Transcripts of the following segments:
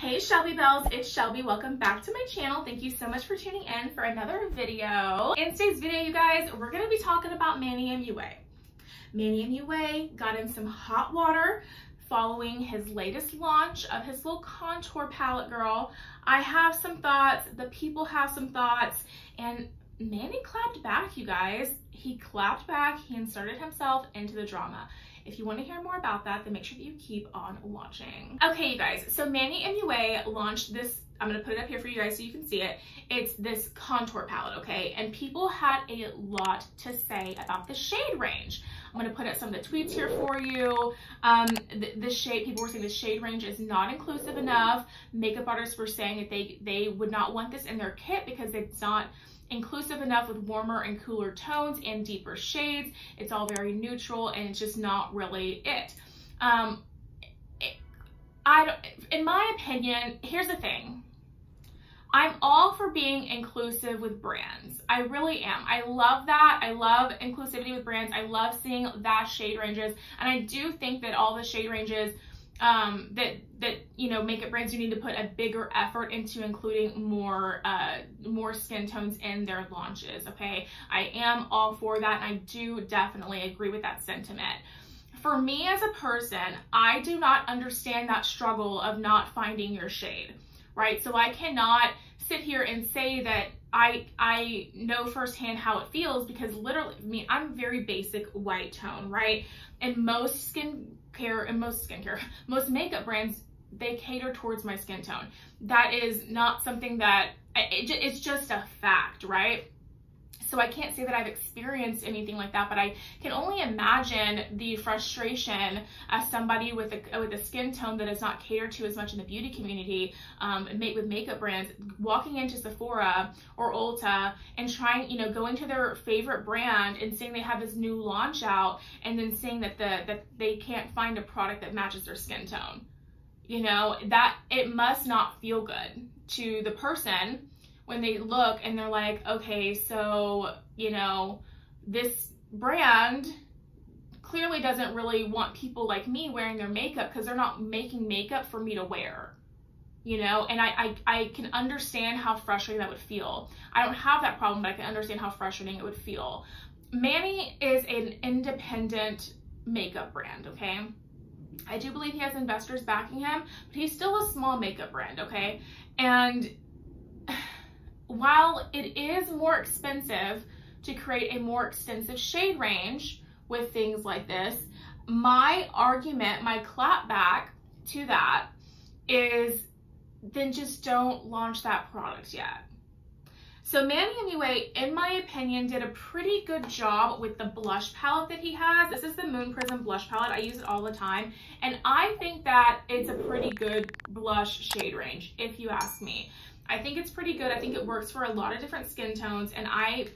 Hey Shelby Bells, it's Shelby. Welcome back to my channel. Thank you so much for tuning in for another video. In today's video, you guys, we're going to be talking about Manny Mua. Manny Mua got in some hot water following his latest launch of his little contour palette, girl. I have some thoughts, the people have some thoughts, and Manny clapped back, you guys. He clapped back, he inserted himself into the drama. If you want to hear more about that, then make sure that you keep on watching. Okay, you guys, so Manny Mua launched this, I'm going to put it up here for you guys so you can see it. It's this contour palette, okay? And people had a lot to say about the shade range. I'm going to put up some of the tweets here for you. The shade, people were saying the shade range is not inclusive enough. Makeup artists were saying that they would not want this in their kit because it's not inclusive enough with warmer and cooler tones and deeper shades. It's all very neutral and it's just not really it. In my opinion, here's the thing. I'm all for being inclusive with brands. I really am. I love that. I love inclusivity with brands. I love seeing vast shade ranges. And I do think that all the shade ranges that you know, makeup brands, you need to put a bigger effort into including more skin tones in their launches, okay? I am all for that, and I do definitely agree with that sentiment. For me as a person, I do not understand that struggle of not finding your shade, right? So I cannot sit here and say that I know firsthand how it feels, because literally, I mean, I'm very basic white tone, right? And most makeup brands, they cater towards my skin tone. That is not something that, it's just a fact, right? So I can't say that I've experienced anything like that, but I can only imagine the frustration as somebody with a skin tone that is not catered to as much in the beauty community, with makeup brands, walking into Sephora or Ulta and trying, you know, going to their favorite brand and saying they have this new launch out, and then saying that that they can't find a product that matches their skin tone. You know, that it must not feel good to the person when they look and they're like, okay, so, you know, this brand clearly doesn't really want people like me wearing their makeup because they're not making makeup for me to wear, you know? And I can understand how frustrating that would feel. I don't have that problem, but I can understand how frustrating it would feel. Manny is an independent makeup brand, okay? I do believe he has investors backing him, but he's still a small makeup brand, okay? And while it is more expensive to create a more extensive shade range with things like this, my argument, my clap back to that is, then just don't launch that product yet. So Manny Mua, in my opinion, did a pretty good job with the blush palette that he has. This is the Moon Prism blush palette. I use it all the time, and I think that it's a pretty good blush shade range, if you ask me. I think it's pretty good. I think it works for a lot of different skin tones, and I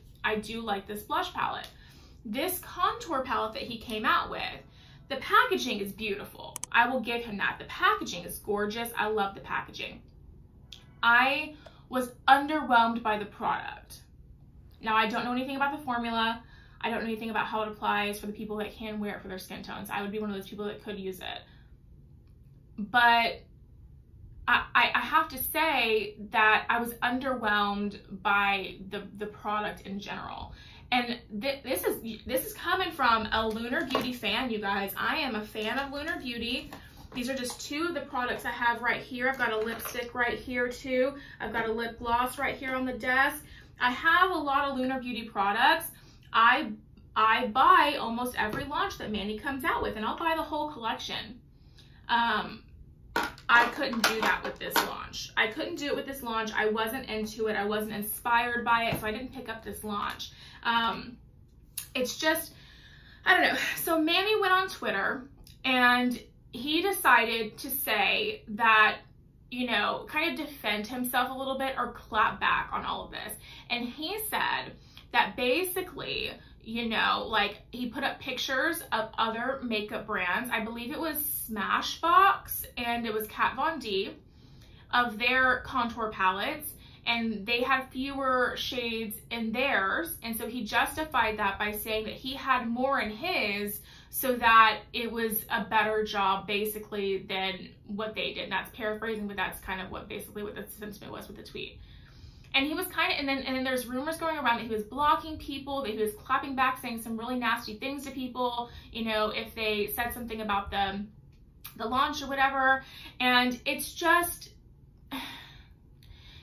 do like this blush palette. This contour palette that he came out with, the packaging is beautiful. I will give him that. The packaging is gorgeous. I love the packaging. I was underwhelmed by the product. Now, I don't know anything about the formula. I don't know anything about how it applies for the people that can wear it for their skin tones. I would be one of those people that could use it. But I have to say that I was underwhelmed by the product in general. And this is coming from a Lunar Beauty fan, you guys. I am a fan of Lunar Beauty. These are just two of the products I have right here. I've got a lipstick right here too. I've got a lip gloss right here on the desk. I have a lot of Lunar Beauty products. I buy almost every launch that Manny comes out with, and I'll buy the whole collection. I couldn't do that with this launch. I couldn't do it with this launch. I wasn't into it. I wasn't inspired by it, so I didn't pick up this launch. It's just, I don't know. So Manny went on Twitter and he decided to say that, you know, kind of defend himself a little bit or clap back on all of this. And he said that basically, you know, like, he put up pictures of other makeup brands. I believe it was Smashbox and it was Kat Von D, of their contour palettes, and they had fewer shades in theirs. And so he justified that by saying that he had more in his, so that it was a better job basically than what they did. And that's paraphrasing, but that's kind of what the sentiment was with the tweet. And he was kind of, and then there's rumors going around that he was blocking people, that he was clapping back, saying some really nasty things to people, you know, if they said something about the launch or whatever. And it's just,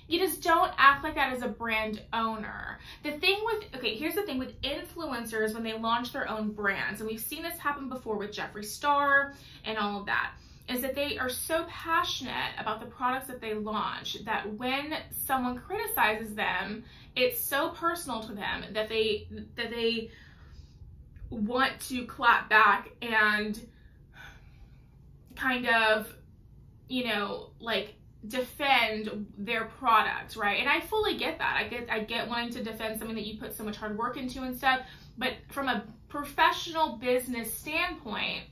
you just don't act like that as a brand owner. The thing with, okay, here's the thing with influencers when they launch their own brands, and we've seen this happen before with Jeffree Star and all of that, is that they are so passionate about the products that they launch that when someone criticizes them, it's so personal to them that they want to clap back and kind of, you know, like defend their product, right? And I fully get that. I get wanting to defend something that you put so much hard work into and stuff, but from a professional business standpoint,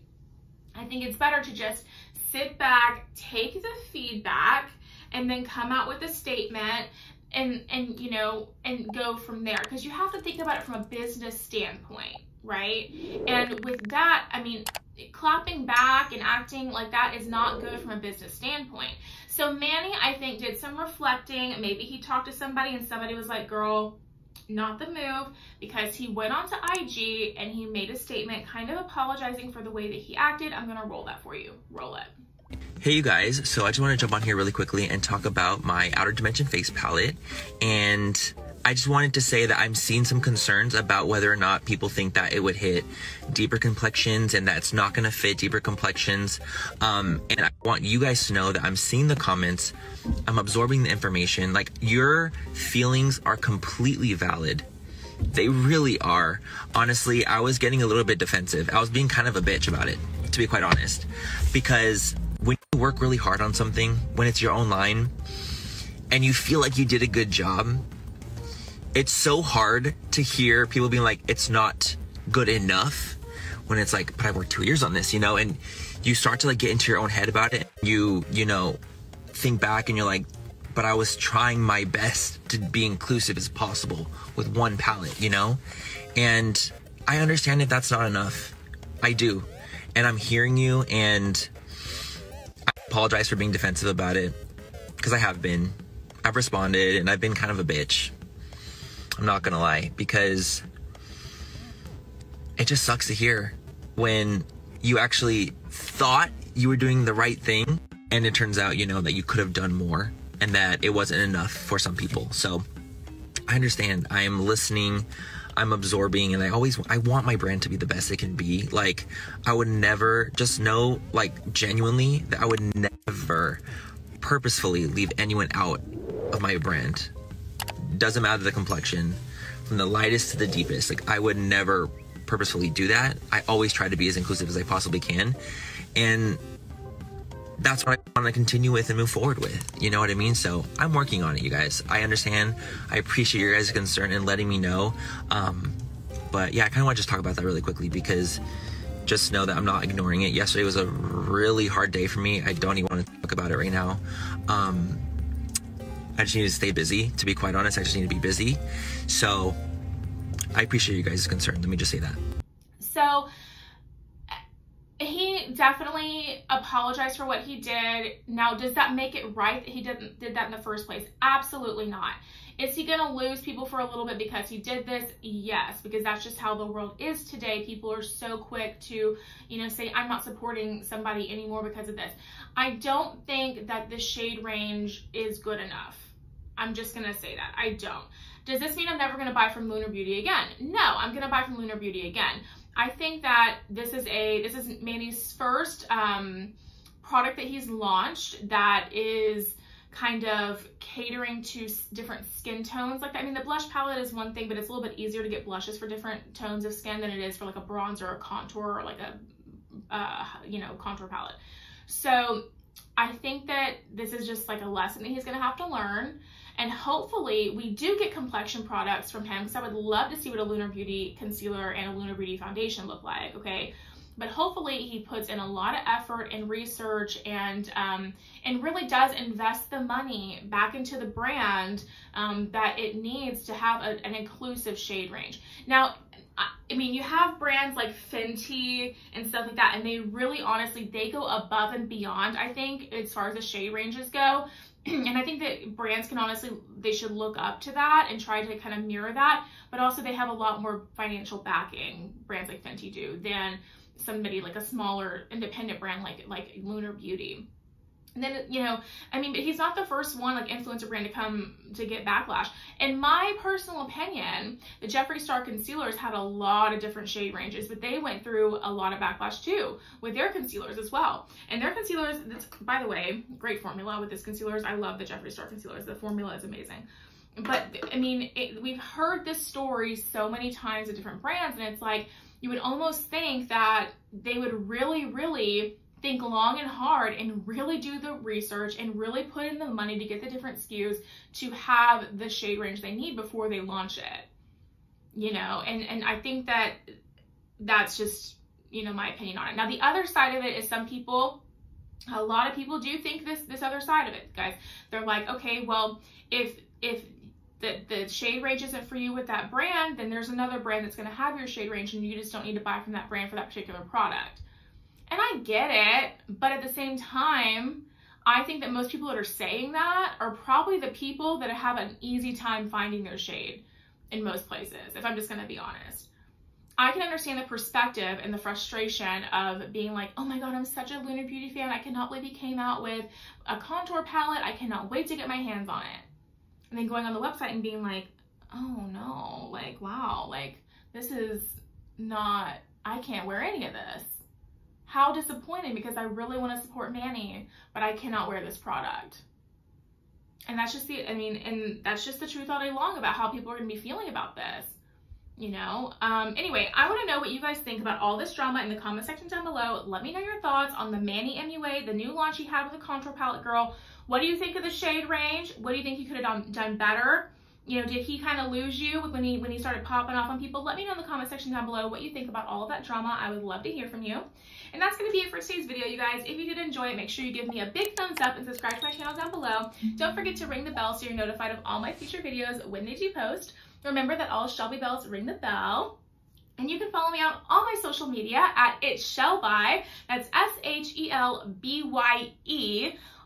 I think it's better to just sit back, take the feedback, and then come out with a statement and you know, and go from there. Because you have to think about it from a business standpoint, right? And with that, I mean, clapping back and acting like that is not good from a business standpoint. So Manny, I think, did some reflecting. Maybe he talked to somebody and somebody was like, girl, not the move, because he went onto IG and he made a statement kind of apologizing for the way that he acted. I'm gonna roll that for you. Roll it. Hey you guys, so I just want to jump on here really quickly and talk about my Outer Dimension face palette. And I just wanted to say that I'm seeing some concerns about whether or not people think that it would hit deeper complexions and that it's not going to fit deeper complexions. And I want you guys to know that I'm seeing the comments, I'm absorbing the information. Like, your feelings are completely valid. They really are. Honestly, I was getting a little bit defensive. I was being kind of a bitch about it, to be quite honest, because when you work really hard on something, when it's your own line and you feel like you did a good job, it's so hard to hear people being like, it's not good enough, when it's like, but I worked 2 years on this, you know, and you start to like get into your own head about it. You know, think back and you're like, but I was trying my best to be inclusive as possible with one palette, you know? And I understand if that's not enough. I do. And I'm hearing you, and I apologize for being defensive about it, because I have been. I've responded and I've been kind of a bitch. I'm not gonna lie, because it just sucks to hear when you actually thought you were doing the right thing and it turns out, you know, that you could have done more and that it wasn't enough for some people. So I understand. I am listening, I'm absorbing, and I want my brand to be the best it can be. Like, I would never, just know, like, genuinely, that I would never purposefully leave anyone out of my brand. Doesn't matter the complexion, from the lightest to the deepest. Like, I would never purposefully do that. I always try to be as inclusive as I possibly can, and that's what I want to continue with and move forward with. You know what I mean? So I'm working on it, you guys. I understand. I appreciate your guys' concern and letting me know. But yeah, I kind of want to just talk about that really quickly, because just know that I'm not ignoring it. Yesterday was a really hard day for me. I don't even want to talk about it right now. I just need to stay busy, to be quite honest. I just need to be busy. So I appreciate you guys' concern. Let me just say that. So he definitely apologized for what he did. Now, does that make it right that he did that in the first place? Absolutely not. Is he gonna lose people for a little bit because he did this? Yes, because that's just how the world is today. People are so quick to, you know, say, I'm not supporting somebody anymore because of this. I don't think that the shade range is good enough. I'm just gonna say that. I don't. Does this mean I'm never gonna buy from Lunar Beauty again? No, I'm gonna buy from Lunar Beauty again. I think that this is Manny's first product that he's launched that is kind of catering to different skin tones like that. I mean, the blush palette is one thing, but it's a little bit easier to get blushes for different tones of skin than it is for like a bronzer or a contour or like a you know, contour palette. So I think that this is just like a lesson that he's gonna have to learn. And hopefully we do get complexion products from him, because I would love to see what a Lunar Beauty concealer and a Lunar Beauty foundation look like, okay? But hopefully he puts in a lot of effort and research and really does invest the money back into the brand that it needs to have an inclusive shade range. Now, I mean, you have brands like Fenty and stuff like that, and they really, honestly, they go above and beyond, I think, as far as the shade ranges go. And I think that brands can honestly, they should look up to that and try to kind of mirror that. But also they have a lot more financial backing, brands like Fenty do, than somebody like a smaller independent brand like Lunar Beauty. And then, you know, I mean, he's not the first one, like, influencer brand to come to get backlash. In my personal opinion, the Jeffree Star concealers had a lot of different shade ranges, but they went through a lot of backlash too with their concealers as well. And their concealers, by the way, great formula with this concealers. I love the Jeffree Star concealers. The formula is amazing. But I mean, we've heard this story so many times at different brands, and it's like, you would almost think that they would really think long and hard and really do the research and really put in the money to get the different SKUs to have the shade range they need before they launch it, you know. And I think that that's just, you know, my opinion on it. Now, the other side of it is a lot of people do think this other side of it, guys. They're like, okay, well, if the shade range isn't for you with that brand, then there's another brand that's going to have your shade range, and you just don't need to buy from that brand for that particular product. And I get it, but at the same time, I think that most people that are saying that are probably the people that have an easy time finding their shade in most places, if I'm just going to be honest. I can understand the perspective and the frustration of being like, oh my God, I'm such a Lunar Beauty fan. I cannot believe he came out with a contour palette. I cannot wait to get my hands on it. And then going on the website and being like, oh no, like, wow, like, this is not, I can't wear any of this. How disappointing, because I really want to support Manny, but I cannot wear this product. And that's just and that's just the truth all day long about how people are going to be feeling about this, you know? Anyway, I want to know what you guys think about all this drama in the comment section down below. Let me know your thoughts on the Manny Mua, the new launch he had with the contour palette girl. What do you think of the shade range? What do you think he could have done better? You know, did he kind of lose you when he started popping off on people? Let me know in the comment section down below what you think about all of that drama. I would love to hear from you. And that's going to be it for today's video, you guys. If you did enjoy it, make sure you give me a big thumbs up and subscribe to my channel down below. Don't forget to ring the bell so you're notified of all my future videos when they do post. Remember that all Shelby bells ring the bell. And you can follow me on all my social media at It's ShelbyE. That's ShelBye.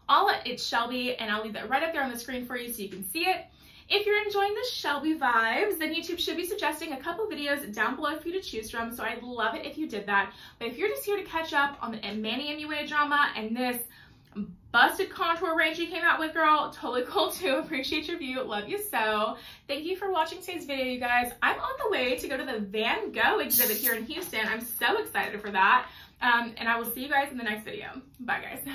All at It's Shelby, and I'll leave that right up there on the screen for you so you can see it. If you're enjoying the Shelby vibes, then YouTube should be suggesting a couple videos down below for you to choose from, so I'd love it if you did that. But if you're just here to catch up on the Manny Mua drama and this busted contour range you came out with, girl, totally cool too. Appreciate your view. Love you so. Thank you for watching today's video, you guys. I'm on the way to go to the Van Gogh exhibit here in Houston. I'm so excited for that. And I will see you guys in the next video. Bye, guys.